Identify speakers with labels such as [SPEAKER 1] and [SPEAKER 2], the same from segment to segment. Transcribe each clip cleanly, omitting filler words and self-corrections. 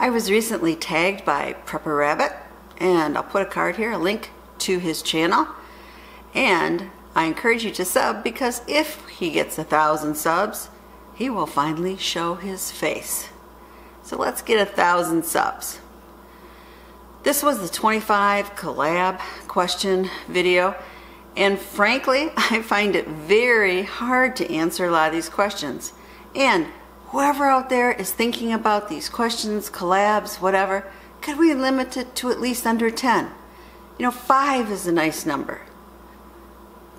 [SPEAKER 1] I was recently tagged by Prepper Rabbit, and I'll put a card here, a link to his channel. And I encourage you to sub, because if he gets 1,000 subs, he will finally show his face. So let's get 1,000 subs. This was the 25 collab question video, and frankly, I find it very hard to answer a lot of these questions. And whoever out there is thinking about these questions, collabs, whatever, could we limit it to at least under 10? You know, 5 is a nice number.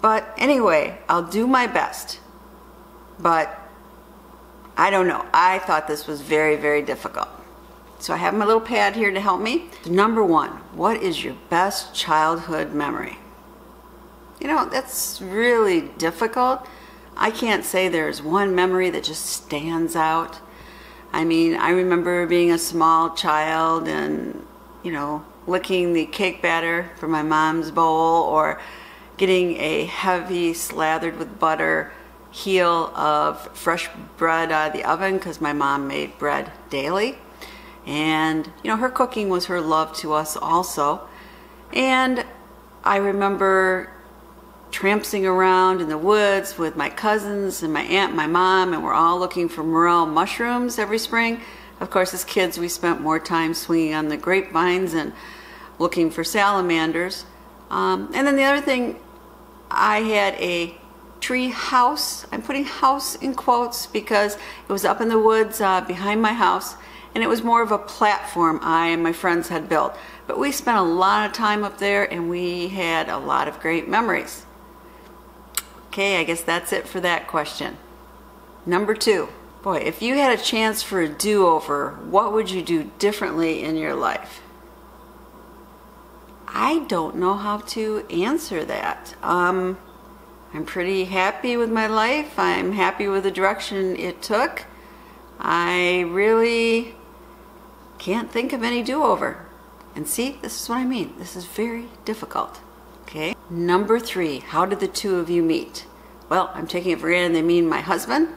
[SPEAKER 1] But anyway, I'll do my best. But I don't know. I thought this was very, very difficult. So I have my little pad here to help me. Number 1, what is your best childhood memory? You know, that's really difficult. I can't say there's one memory that just stands out. I mean, I remember being a small child and, you know, licking the cake batter from my mom's bowl, or getting a heavy slathered with butter heel of fresh bread out of the oven, because my mom made bread daily. And, you know, her cooking was her love to us also. And I remember tramping around in the woods with my cousins and my aunt and my mom, and we're all looking for morel mushrooms every spring. Of course, as kids, we spent more time swinging on the grapevines and looking for salamanders. And then the other thing, I had a tree house. I'm putting house in quotes because it was up in the woods behind my house, and it was more of a platform I and my friends had built. But we spent a lot of time up there, and we had a lot of great memories. Okay, I guess that's it for that question. Number 2, boy, if you had a chance for a do-over, what would you do differently in your life? I don't know how to answer that. I'm pretty happy with my life. I'm happy with the direction it took. I really can't think of any do-over. And see, this is what I mean. This is very difficult. Okay. Number 3, how did the two of you meet? Well, I'm taking it for granted they mean my husband.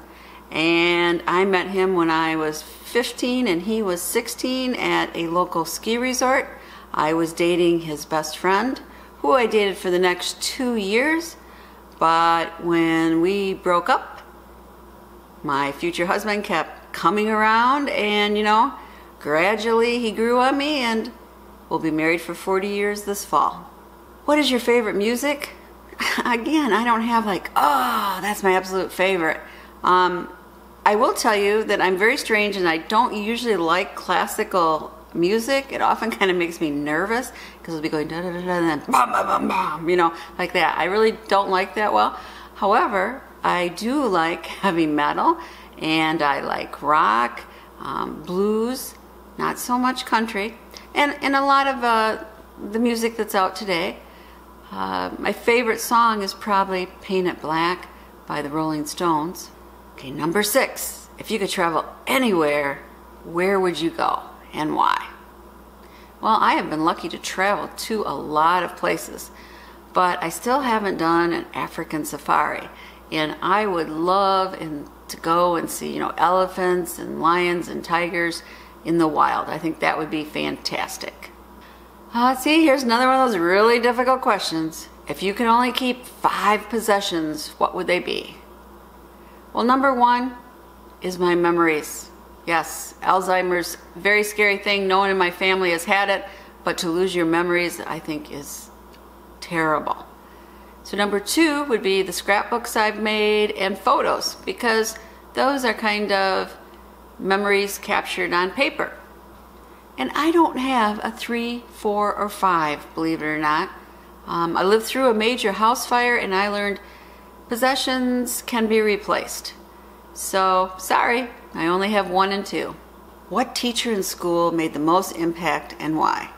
[SPEAKER 1] And I met him when I was 15 and he was 16 at a local ski resort. I was dating his best friend, who I dated for the next 2 years. But when we broke up, my future husband kept coming around, and, you know, gradually he grew on me, and we'll be married for 40 years this fall. What is your favorite music? Again, I don't have like, oh, that's my absolute favorite. I will tell you that I'm very strange, and I don't usually like classical music. It often kind of makes me nervous, because it'll be going da da da da and then bam bam bam bam, you know, like that. I really don't like that well. However, I do like heavy metal, and I like rock, blues, not so much country, and a lot of the music that's out today. My favorite song is probably Paint It Black by the Rolling Stones. Okay, number 6, if you could travel anywhere, where would you go and why? Well, I have been lucky to travel to a lot of places, but I still haven't done an African safari, and I would love to go and see, you know, elephants and lions and tigers in the wild. I think that would be fantastic. See, here's another one of those really difficult questions. If you could only keep 5 possessions, what would they be? Well, number 1 is my memories. Yes, Alzheimer's, very scary thing. No one in my family has had it, but to lose your memories, I think, is terrible. So number 2 would be the scrapbooks I've made and photos, because those are kind of memories captured on paper. And I don't have a 3, 4, or 5, believe it or not. I lived through a major house fire, and I learned possessions can be replaced. So, sorry, I only have 1 and 2. What teacher in school made the most impact and why?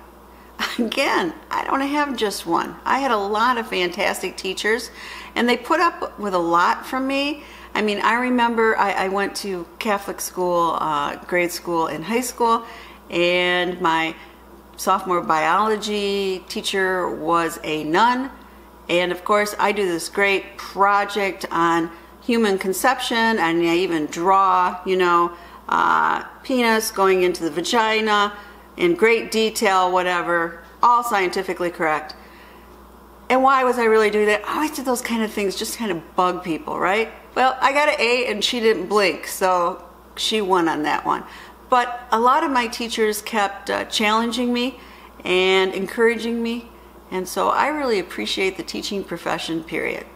[SPEAKER 1] Again, I don't have just one. I had a lot of fantastic teachers, and they put up with a lot from me. I mean, I remember I went to Catholic school, grade school and high school, and my sophomore biology teacher was a nun. And of course, I do this great project on human conception, and I even draw, you know, penis going into the vagina in great detail, whatever, all scientifically correct. And why was I really doing that? I always did those kind of things just to kind of bug people, right? Well, I got an A and she didn't blink, so she won on that one. But a lot of my teachers kept challenging me and encouraging me, and so I really appreciate the teaching profession, period.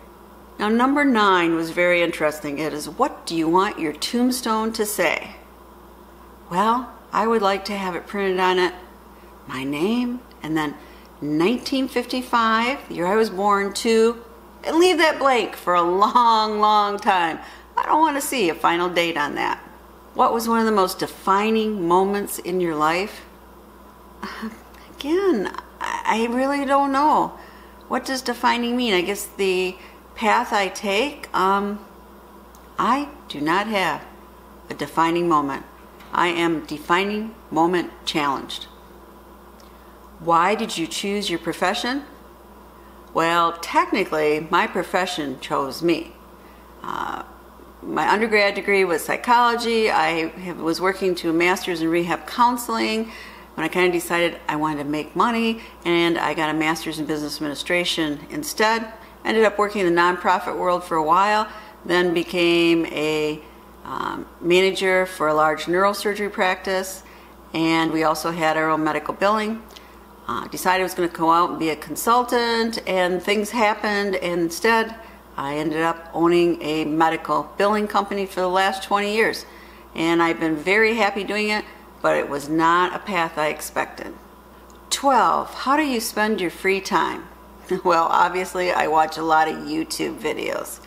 [SPEAKER 1] Now, number 9 was very interesting. It is, what do you want your tombstone to say? Well, I would like to have it printed on it, my name, and then 1955, the year I was born, to, and leave that blank for a long, long time. I don't want to see a final date on that. What was one of the most defining moments in your life? Again, I really don't know. What does defining mean? I guess the path I take. I do not have a defining moment. I am defining moment challenged. Why did you choose your profession? Well, technically, my profession chose me. My undergrad degree was psychology. I was working to a master's in rehab counseling when I kind of decided I wanted to make money, and I got a master's in business administration instead. Ended up working in the nonprofit world for a while, then became a manager for a large neurosurgery practice, and we also had our own medical billing. Decided I was going to go out and be a consultant, and things happened, and instead I ended up owning a medical billing company for the last 20 years. And I've been very happy doing it, but it was not a path I expected. 12. How do you spend your free time? Well, obviously I watch a lot of YouTube videos.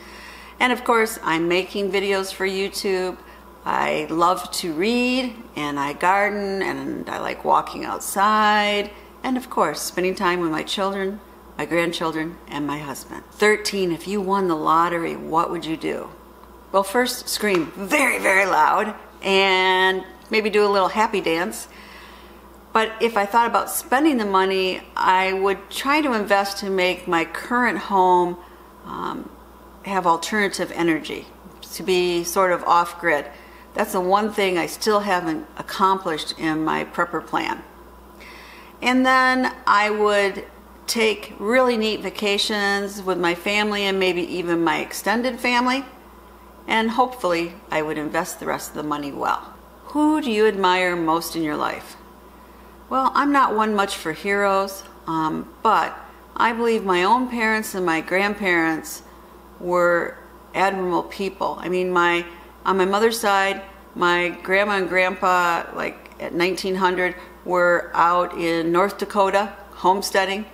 [SPEAKER 1] And of course, I'm making videos for YouTube. I love to read, and I garden, and I like walking outside. And of course, spending time with my children, my grandchildren, and my husband. 13, if you won the lottery, what would you do? Well, first, scream very, very loud and maybe do a little happy dance. But if I thought about spending the money, I would try to invest to make my current home have alternative energy, to be sort of off-grid. That's the one thing I still haven't accomplished in my prepper plan. And then I would take really neat vacations with my family and maybe even my extended family. And hopefully I would invest the rest of the money well. Who do you admire most in your life? Well, I'm not one much for heroes, but I believe my own parents and my grandparents were admirable people. I mean, on my mother's side, my grandma and grandpa, like at 1900, were out in North Dakota homesteading.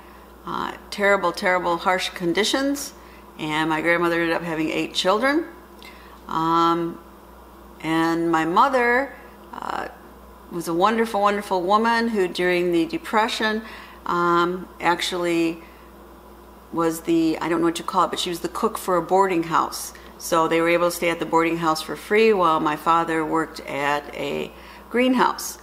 [SPEAKER 1] Terrible, terrible, harsh conditions. And my grandmother ended up having 8 children. And my mother was a wonderful, wonderful woman who during the Depression actually was the, I don't know what you call it, but she was the cook for a boarding house. So they were able to stay at the boarding house for free while my father worked at a greenhouse.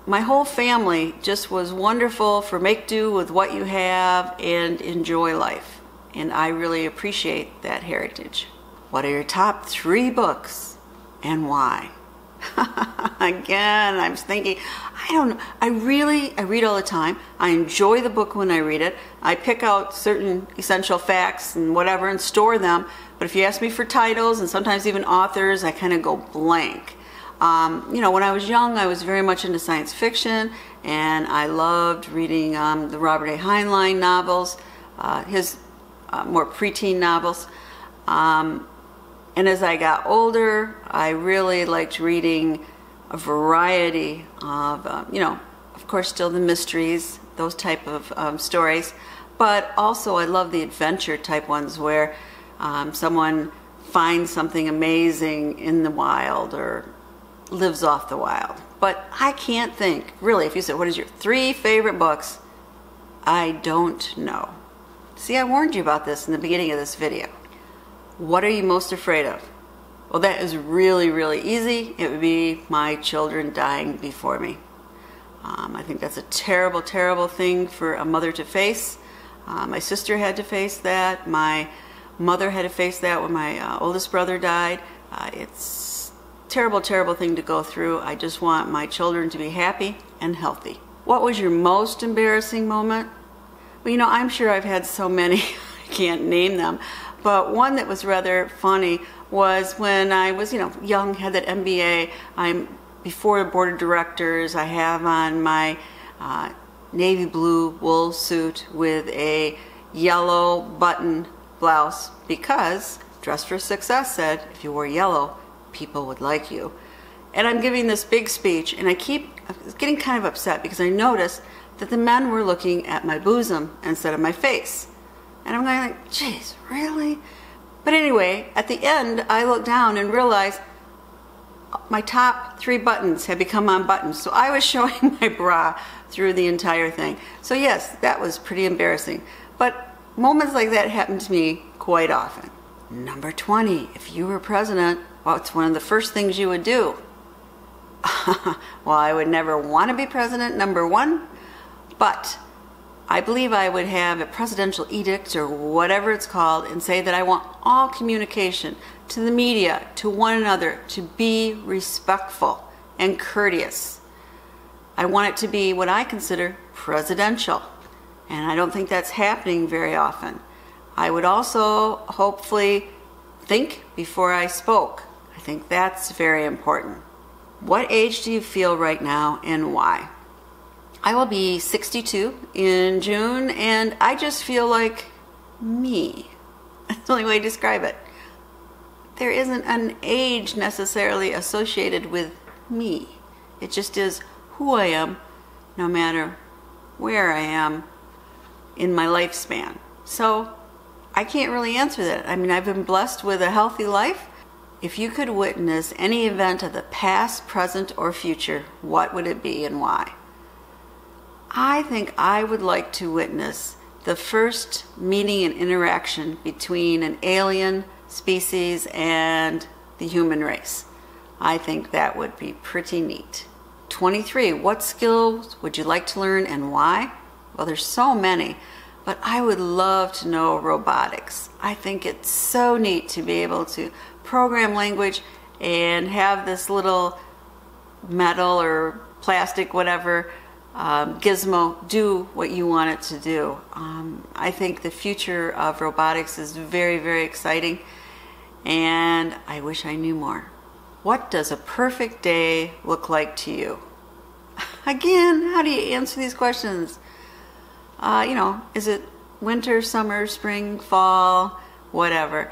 [SPEAKER 1] My whole family just was wonderful for make do with what you have and enjoy life. And I really appreciate that heritage. What are your top 3 books and why? Again, I was thinking, I don't know. I read all the time. I enjoy the book when I read it. I pick out certain essential facts and whatever and store them. But if you ask me for titles and sometimes even authors, I kind of go blank. You know, when I was young, I was very much into science fiction, and I loved reading the Robert A. Heinlein novels, his more preteen novels. And as I got older, I really liked reading a variety of, you know, of course, still the mysteries, those type of stories, but also I love the adventure type ones where someone finds something amazing in the wild or lives off the wild. But I can't think, really, if you said, what is your 3 favorite books? I don't know. See, I warned you about this in the beginning of this video. What are you most afraid of? Well, that is really, really easy. It would be my children dying before me. I think that's a terrible, terrible thing for a mother to face. My sister had to face that. My mother had to face that when my oldest brother died. It's terrible, terrible thing to go through. I just want my children to be happy and healthy. What was your most embarrassing moment? Well, you know, I'm sure I've had so many, I can't name them, but one that was rather funny was when I was, young, had that MBA. I'm before the board of directors. I have on my navy blue wool suit with a yellow button blouse because Dress for Success said if you wore yellow, people would like you. And I'm giving this big speech, and I was getting kind of upset because I noticed that the men were looking at my bosom instead of my face. And I'm going like, geez, really? But anyway, at the end, I looked down and realized my top 3 buttons had become unbuttoned. So I was showing my bra through the entire thing. So yes, that was pretty embarrassing. But moments like that happen to me quite often. Number 20, if you were president, what's one of the first things you would do? Well, I would never want to be president, number 1, but I believe I would have a presidential edict or whatever it's called and say that I want all communication to the media, to one another, to be respectful and courteous. I want it to be what I consider presidential, and I don't think that's happening very often. I would also hopefully think before I spoke. I think that's very important. What age do you feel right now and why? I will be 62 in June, and I just feel like me. That's the only way to describe it. There isn't an age necessarily associated with me. It just is who I am, no matter where I am in my lifespan. So I can't really answer that. I mean, I've been blessed with a healthy life. If you could witness any event of the past, present, or future, what would it be and why? I think I would like to witness the first meeting and interaction between an alien species and the human race. I think that would be pretty neat. 23, what skills would you like to learn and why? Well, there's so many, but I would love to know robotics. I think it's so neat to be able to program language and have this little metal or plastic, whatever, gizmo do what you want it to do. I think the future of robotics is very, very exciting, and I wish I knew more. What does a perfect day look like to you? Again, how do you answer these questions? Is it winter, summer, spring, fall, whatever?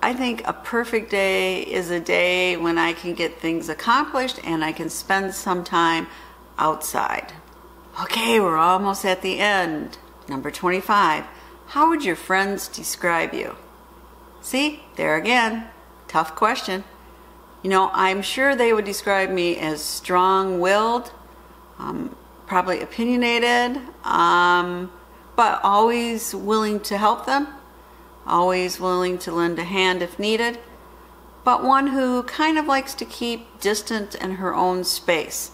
[SPEAKER 1] I think a perfect day is a day when I can get things accomplished and I can spend some time outside. Okay, we're almost at the end. Number 25, how would your friends describe you? See, there again, tough question. I'm sure they would describe me as strong-willed, probably opinionated, but always willing to help them, always willing to lend a hand if needed, but one who kind of likes to keep distant in her own space.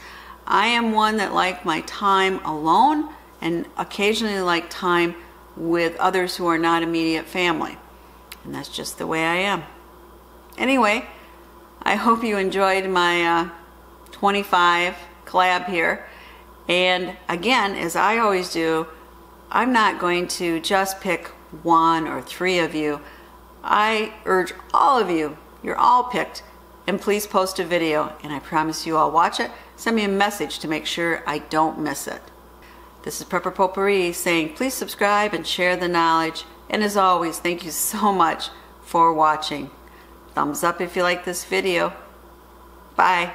[SPEAKER 1] I am one that like my time alone and occasionally like time with others who are not immediate family. And that's just the way I am. Anyway, I hope you enjoyed my 25 collab here. And again, as I always do, I'm not going to just pick 1 or 3 of you. I urge all of you, you're all picked, and please post a video, and I promise you I'll watch it. Send me a message to make sure I don't miss it. This is Potpourri saying please subscribe and share the knowledge. And as always, thank you so much for watching. Thumbs up if you like this video. Bye.